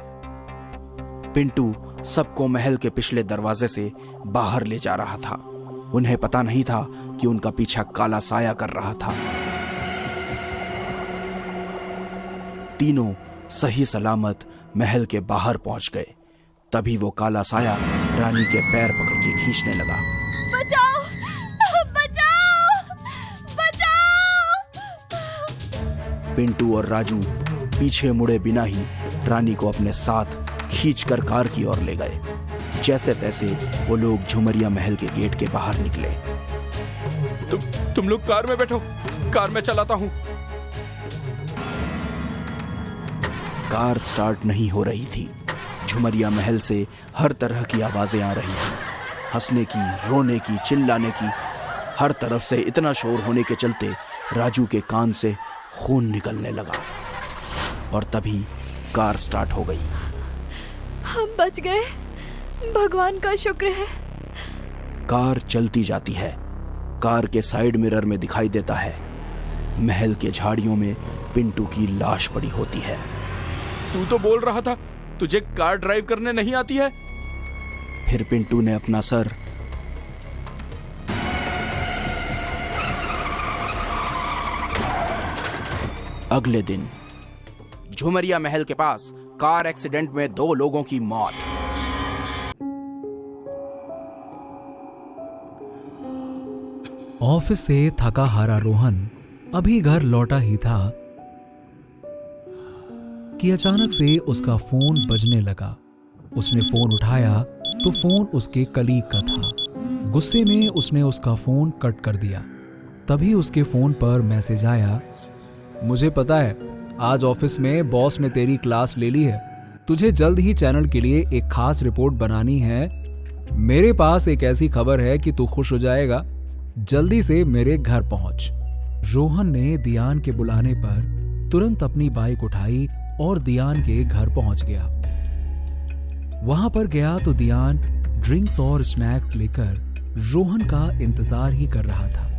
Speaker 1: पिंटू सबको महल के पिछले दरवाजे से बाहर ले जा रहा था। उन्हें पता नहीं था कि उनका पीछा काला साया कर रहा था। तीनों सही सलामत महल के बाहर पहुंच गए। तभी वो काला साया रानी के पैर पकड़ के खींचने लगा।
Speaker 8: बचाओ, बचाओ, बचाओ।
Speaker 1: पिंटू और राजू पीछे मुड़े बिना ही रानी को अपने साथ खींचकर कार की ओर ले गए। जैसे तैसे वो लोग झुमरिया महल के गेट के बाहर निकले।
Speaker 9: तुम लोग कार में बैठो, कार में चलाता हूं।
Speaker 1: कार स्टार्ट नहीं हो रही थी। झुमरिया महल से हर तरह की आवाजें आ रही थी, हंसने की, रोने की, चिल्लाने की। हर तरफ से इतना शोर होने के चलते राजू के कान से खून निकलने लगा और तभी कार स्टार्ट हो गई।
Speaker 8: हम बच गए, भगवान का शुक्र है।
Speaker 1: कार चलती जाती है। कार के साइड मिरर में दिखाई देता है महल के झाड़ियों में पिंटू की लाश पड़ी होती है।
Speaker 9: तू तो बोल रहा था तुझे कार ड्राइव करने नहीं आती है।
Speaker 1: फिर पिंटू ने अपना सर अगले दिन झुमरिया महल के पास कार एक्सीडेंट में 2 लोगों की मौत।
Speaker 10: ऑफिस से थका हारा रोहन अभी घर लौटा ही था कि अचानक से उसका फोन बजने लगा। उसने फोन उठाया तो फोन उसके कलीग का था। गुस्से में उसने उसका फोन कट कर दिया। तभी उसके फोन पर मैसेज आया, मुझे पता है आज ऑफिस में बॉस ने तेरी क्लास ले ली है। तुझे जल्द ही चैनल के लिए एक खास रिपोर्ट बनानी है, मेरे पास एक ऐसी खबर है कि तू खुश हो जाएगा। जल्दी से मेरे घर पहुंच। रोहन ने दियान के बुलाने पर तुरंत अपनी बाइक उठाई और दियान के घर पहुंच गया। वहां पर गया तो दियान ड्रिंक्स और स्नैक्स लेकर रोहन का इंतजार ही कर रहा था।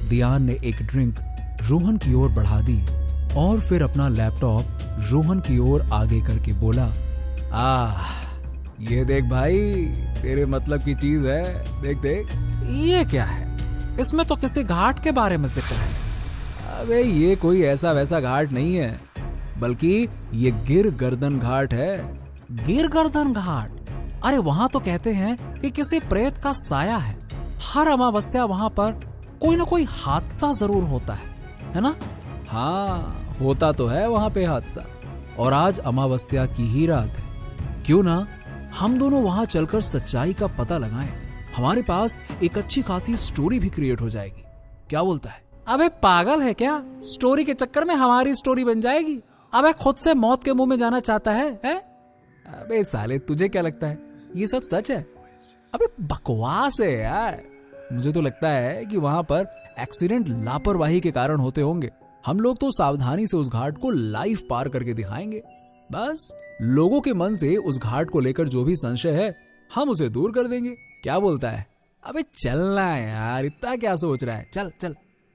Speaker 10: दियान ने एक ड्रिंक रोहन की ओर बढ़ा दी और फिर अपना लैपटॉप रोहन की ओर आगे करके बोला, ये देख भाई, तेरे मतलब की चीज है, देख देख। ये क्या है? इसमें तो किसी घाट के बारे में जिक्र है। अबे ये कोई ऐसा वैसा घाट नहीं है, बल्कि ये गिर गर्दन घाट है। गिर गर्दन घाट? अरे वहां तो कहते हैं कि किसी प्रेत का साया है। हर अमावस्या वहां पर कोई ना कोई हादसा जरूर होता है ना? हाँ, होता तो है वहां पे हादसा। और आज अमावस्या की ही रात है। क्यों ना हम दोनों वहां चलकर सच्चाई का पता लगाएं। हमारे पास एक अच्छी खासी स्टोरी भी क्रिएट हो जाएगी। क्या बोलता है? अबे पागल है क्या? स्टोरी के चक्कर में हमारी स्टोरी बन जाएगी। अबे खुद से मौत के मुंह में जाना चाहता है? अबे साले, तुझे क्या लगता है ये सब सच है? अबे बकवास है यार। मुझे तो लगता है कि वहां पर एक्सीडेंट लापरवाही के कारण होते होंगे। हम लोग तो सावधानी से उस घाट को लाइव पार करके दिखाएंगे। बस लोगों के मन से उस घाट को लेकर जो भी संशय है हम उसे दूर कर देंगे। क्या बोलता है? अबे चलना है यार, इतना क्या सोच रहा है? चल चल।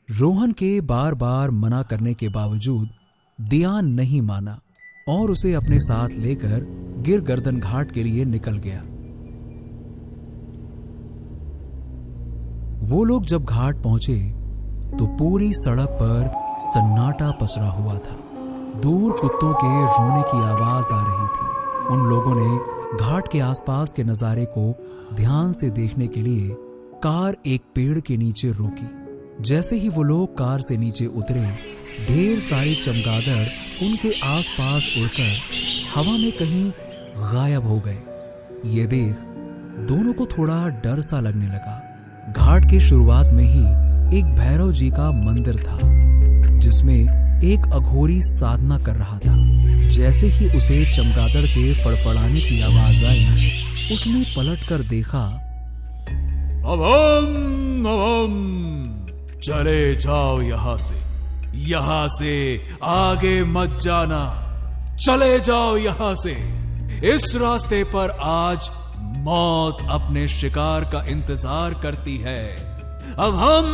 Speaker 10: रोहन के बार बार मना करने के बावजूद दियान नहीं माना और उसे अपने साथ लेकर गिर गर्दन घाट के लिए निकल गया। वो लोग जब घाट पहुंचे तो पूरी सड़क पर सन्नाटा पसरा हुआ था। दूर कुत्तों के रोने की आवाज आ रही थी। उन लोगों ने घाट के आसपास के नजारे को ध्यान से देखने के लिए कार एक पेड़ के नीचे रोकी। जैसे ही वो लोग कार से नीचे उतरे, ढेर सारे चमगादड़ उनके आसपास उड़कर हवा में कहीं गायब हो गए। ये देख दोनों को थोड़ा डर सा लगने लगा। घाट की शुरुआत में ही एक भैरव जी का मंदिर था, जिसमें एक अघोरी साधना कर रहा था। जैसे ही उसे चमगादड़ के फड़फड़ाने की आवाज आई, उसने पलटकर देखा।
Speaker 11: अभम अभम, चले जाओ यहाँ से आगे मत जाना। चले जाओ यहाँ से। इस रास्ते पर आज मौत अपने शिकार का इंतजार करती है। अब हम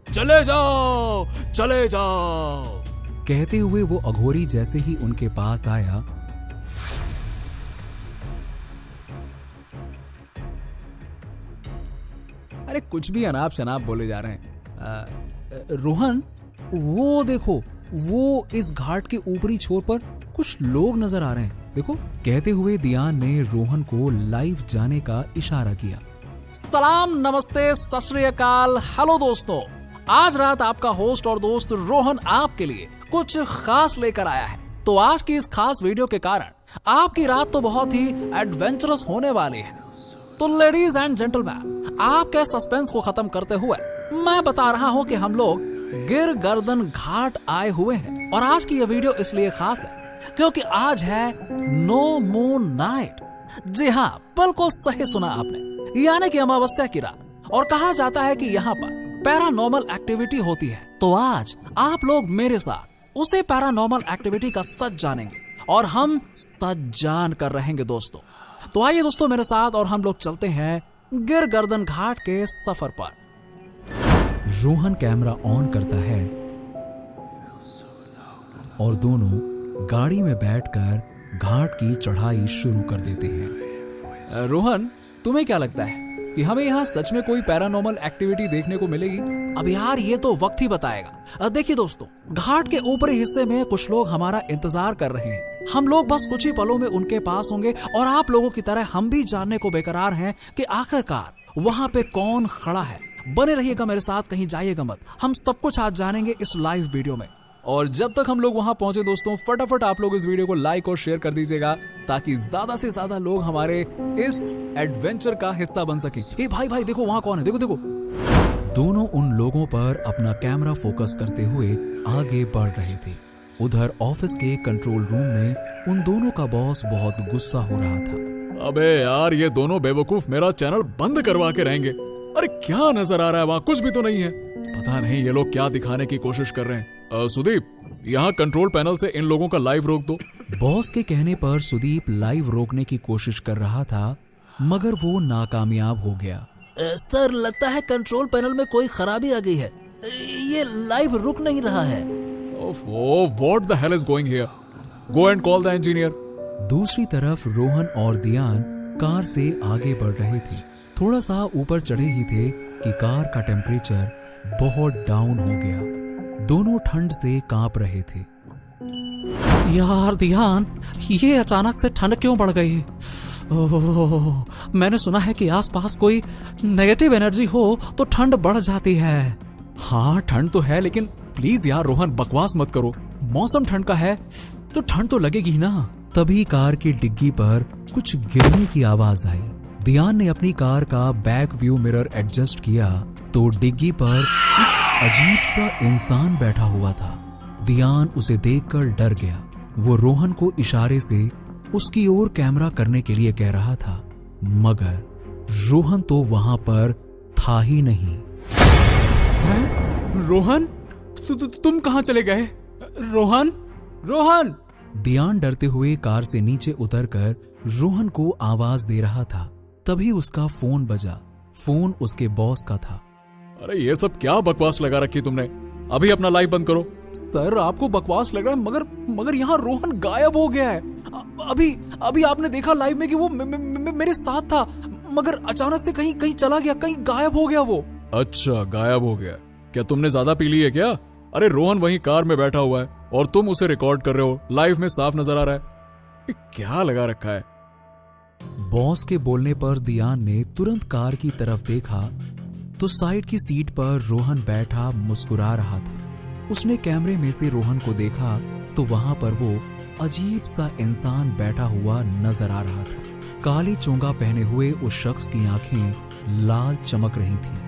Speaker 11: चले जाओ, चले जाओ।
Speaker 10: कहते हुए वो अघोरी जैसे ही उनके पास आया, अरे कुछ भी अनाप शनाप बोले जा रहे हैं। रोहन, वो देखो, वो इस घाट के ऊपरी छोर पर कुछ लोग नजर आ रहे हैं। देखो। कहते हुए दियान ने रोहन को लाइव जाने का इशारा किया।
Speaker 12: सलाम, नमस्ते, सत श्री अकाल, हेलो दोस्तों। आज रात आपका होस्ट और दोस्त रोहन आपके लिए कुछ खास लेकर आया है। तो आज की इस खास वीडियो के कारण आपकी रात तो बहुत ही एडवेंचरस होने वाली है। तो लेडीज एंड जेंटलमैन, आपके सस्पेंस को खत्म करते हुए मैं बता रहा हूँ कि हम लोग गिर गर्दन घाट आए हुए हैं। और आज की यह वीडियो इसलिए खास है क्योंकि आज है नो मून नाइट। जी हाँ, बिल्कुल सही सुना आपने, यानी कि अमावस्या की रात। और कहा जाता है कि यहाँ पर पैरानॉर्मल एक्टिविटी होती है। तो आज आप लोग मेरे साथ उसे पैरानॉर्मल एक्टिविटी का सच जानेंगे और हम सच जान कर रहेंगे दोस्तों। तो आइए दोस्तों मेरे साथ और हम लोग चलते हैं गिर गर्दन घाट के सफर पर।
Speaker 10: रोहन कैमरा ऑन करता है और दोनों गाड़ी में बैठकर घाट की चढ़ाई शुरू कर देते हैं।
Speaker 12: रोहन, तुम्हें क्या लगता है कि हमें यहाँ सच में कोई पैरानॉर्मल एक्टिविटी देखने को मिलेगी? अब यार ये तो वक्त ही बताएगा। देखिए दोस्तों, घाट के ऊपरी हिस्से में कुछ लोग हमारा इंतजार कर रहे हैं। हम लोग बस कुछ ही पलों में उनके पास होंगे और आप लोगों की तरह हम भी जानने को बेकरार हैं कि आखिरकार वहाँ पे कौन खड़ा है। बने रहिएगा मेरे साथ, कहीं जाइएगा मत। हम सब कुछ आज जानेंगे इस लाइव वीडियो में। और जब तक हम लोग वहां पहुंचे दोस्तों, फटाफट आप लोग इस वीडियो को लाइक और शेयर कर दीजिएगा ताकि ज्यादा से ज्यादा लोग हमारे इस एडवेंचर का हिस्सा बन सके। ए भाई देखो वहां कौन है, देखो देखो।
Speaker 10: दोनों उन लोगों पर अपना कैमरा फोकस करते हुए आगे बढ़ रहे थे। उधर ऑफिस के कंट्रोल रूम में उन दोनों का बॉस बहुत गुस्सा हो रहा था।
Speaker 11: अबे यार, ये दोनों बेवकूफ मेरा चैनल बंद करवा के रहेंगे। अरे क्या नजर आ रहा है वहाँ? कुछ भी तो नहीं है। पता नहीं ये लोग क्या दिखाने की कोशिश कर रहे हैं। सुदीप, यहाँ कंट्रोल पैनल से इन लोगों का लाइव रोक दो।
Speaker 10: बॉस के कहने पर सुदीप लाइव रोकने की कोशिश कर रहा था, मगर वो नाकामयाब हो गया।
Speaker 12: सर, लगता है कंट्रोल पैनल में कोई खराबी आ गई है। ये लाइव रुक नहीं रहा है।
Speaker 11: What the hell is going here? Go and call the engineer.
Speaker 10: दूसरी तरफ रोहन और दियान कार से आगे बढ़ रहे थे। थोड़ा सा ऊपर चढ़े ही थे कि कार का टेम्परेचर बहुत डाउन हो गया। दोनों ठंड से कांप रहे थे।
Speaker 12: यार दियान, ये अचानक से ठंड क्यों बढ़ गई? ओह, मैंने सुना है कि आसपास कोई नेगेटिव एनर्जी हो तो ठंड बढ़ जाती है।
Speaker 11: हाँ, ठंड तो है, लेकिन प्लीज यार रोहन, बकवास मत करो। मौसम ठंड का है तो ठंड तो लगेगी ना।
Speaker 10: तभी कार की डिग्गी पर कुछ गिरने की आवाज आई। दियान ने अपनी कार का बैक व्यू मिरर एडजस्ट किया तो डिग्गी पर एक अजीब सा इंसान बैठा हुआ था। दियान उसे देखकर डर गया। वो रोहन को इशारे से उसकी ओर कैमरा करने के लिए कह रहा था, मगर रोहन तो वहां पर था ही नहीं।
Speaker 11: रोहन, तुम कहां चले गए? रोहन, रोहन!
Speaker 10: दियान डरते हुए कार से नीचे उतरकर रोहन को आवाज दे रहा था। तभी उसका फोन बजा। फोन उसके बॉस का था।
Speaker 11: अरे ये सब क्या बकवास लगा रखी तुमने? अभी अपना लाइव बंद करो।
Speaker 12: सर, आपको बकवास लग रहा है, मगर यहाँ रोहन गायब हो गया है। अभी आपने देखा लाइव में कि वो मेरे साथ था, मगर अचानक से कहीं चला गया, कहीं गायब हो गया वो।
Speaker 11: अच्छा, गायब हो गया? क्या तुमने ज्यादा पी ली है क्या? अरे रोहन वहीं कार में बैठा हुआ है और तुम उसे रिकॉर्ड कर रहे हो। लाइव में साफ नजर आ रहा है। ये क्या लगा रखा है?
Speaker 10: बॉस के बोलने पर दियान ने तुरंत कार की तरफ देखा तो साइड की सीट पर रोहन बैठा मुस्कुरा रहा था। उसने कैमरे में से रोहन को देखा तो वहां पर वो अजीब सा इंसान बैठा हुआ नजर आ रहा था। काली चोंगा पहने हुए उस शख्स की आंखें लाल चमक रही थी।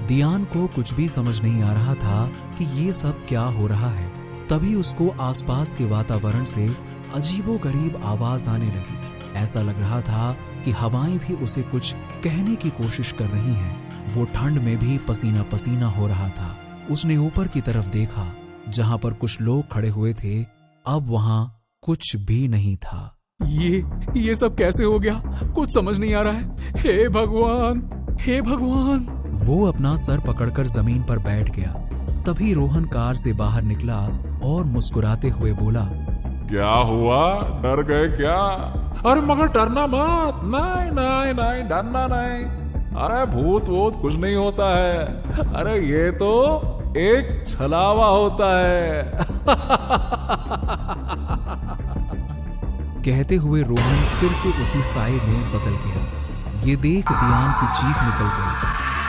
Speaker 10: दियान को कुछ भी समझ नहीं आ रहा था कि ये सब क्या हो रहा है। तभी उसको आसपास के वातावरण से अजीबोगरीब आवाज आने लगी। ऐसा लग रहा था कि हवाएं भी उसे कुछ कहने की कोशिश कर रही हैं। वो ठंड में भी पसीना पसीना हो रहा था। उसने ऊपर की तरफ देखा जहां पर कुछ लोग खड़े हुए थे। अब वहां कुछ भी नहीं था।
Speaker 11: ये सब कैसे हो गया? कुछ समझ नहीं आ रहा है। हे भगवान, हे भगवान!
Speaker 10: वो अपना सर पकड़कर जमीन पर बैठ गया। तभी रोहन कार से बाहर निकला और मुस्कुराते हुए बोला,
Speaker 13: क्या हुआ? डर गए क्या? अरे मगर डरना मत। नहीं नहीं नहीं, डरना नहीं। अरे भूत वूत कुछ नहीं होता है। अरे ये तो एक छलावा होता है।
Speaker 10: कहते हुए रोहन फिर से उसी साए में बदल गया। ये देख दियान की चीख निकल गई।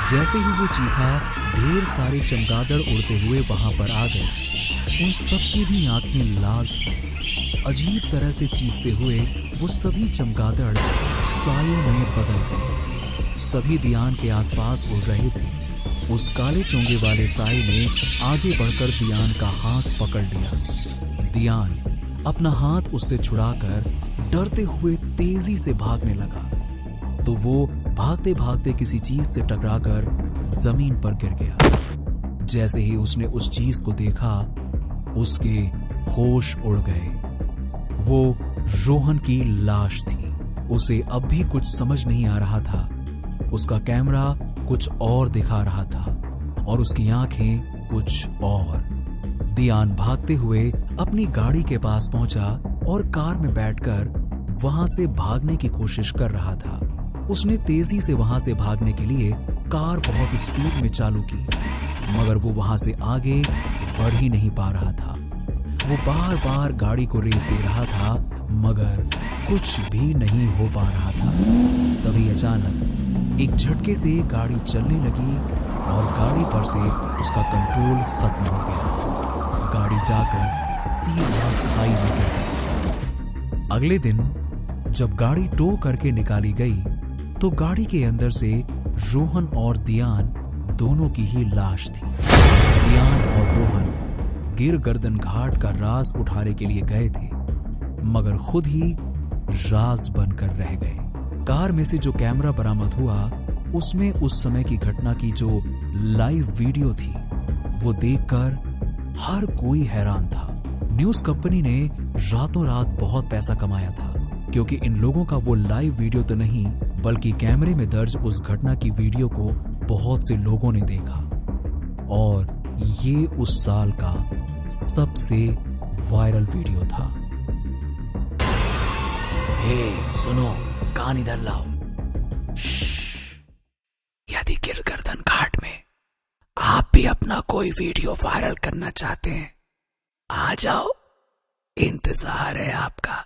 Speaker 10: जैसे ही वो चीखा, ढेर सारे चमगादड़ उड़ते हुए वहां पर आ गए। उन सबकी भी आंखें लाल थी। अजीब तरह से चीखते हुए वो सभी चमगादड़ सायों में बदल गए। सभी दियान के आसपास उड़ रहे थे। उस काले चोंगे वाले साए ने आगे बढ़कर दियान का हाथ पकड़ लिया। दियान अपना हाथ उससे छुड़ाकर डरते हुए तेजी से भागने लगा तो वो भागते भागते किसी चीज से टकराकर जमीन पर गिर गया। जैसे ही उसने उस चीज को देखा, उसके होश उड़ गए। वो रोहन की लाश थी। उसे अब भी कुछ समझ नहीं आ रहा था। उसका कैमरा कुछ और दिखा रहा था और उसकी आंखें कुछ और। दियान भागते हुए अपनी गाड़ी के पास पहुंचा और कार में बैठकर वहां से भागने की कोशिश कर रहा था। उसने तेजी से वहां से भागने के लिए कार बहुत स्पीड में चालू की, मगर वो वहां से आगे बढ़ ही नहीं पा रहा था। वो बार बार गाड़ी को रेस दे रहा था, मगर कुछ भी नहीं हो पा रहा था। तभी अचानक एक झटके से गाड़ी चलने लगी और गाड़ी पर से उसका कंट्रोल खत्म हो गया। गाड़ी जाकर सीधा खाई में गिर गई। अगले दिन जब गाड़ी टो करके निकाली गई तो गाड़ी के अंदर से रोहन और दियान दोनों की ही लाश थी। दियान और रोहन गिर गर्दन घाट का राज उठाने के लिए गए थे, मगर खुद ही राज बनकर रह गए। कार में से जो कैमरा बरामद हुआ उसमें उस समय की घटना की जो लाइव वीडियो थी वो देखकर हर कोई हैरान था। न्यूज कंपनी ने रातों रात बहुत पैसा कमाया था, क्योंकि इन लोगों का वो लाइव वीडियो तो नहीं बल्कि कैमरे में दर्ज उस घटना की वीडियो को बहुत से लोगों ने देखा, और ये उस साल का सबसे वायरल वीडियो था। हे सुनो, कान इधर लाओ। यदि गिर गर्दन घाट में आप भी अपना कोई वीडियो वायरल करना चाहते हैं, आ जाओ, इंतजार है आपका।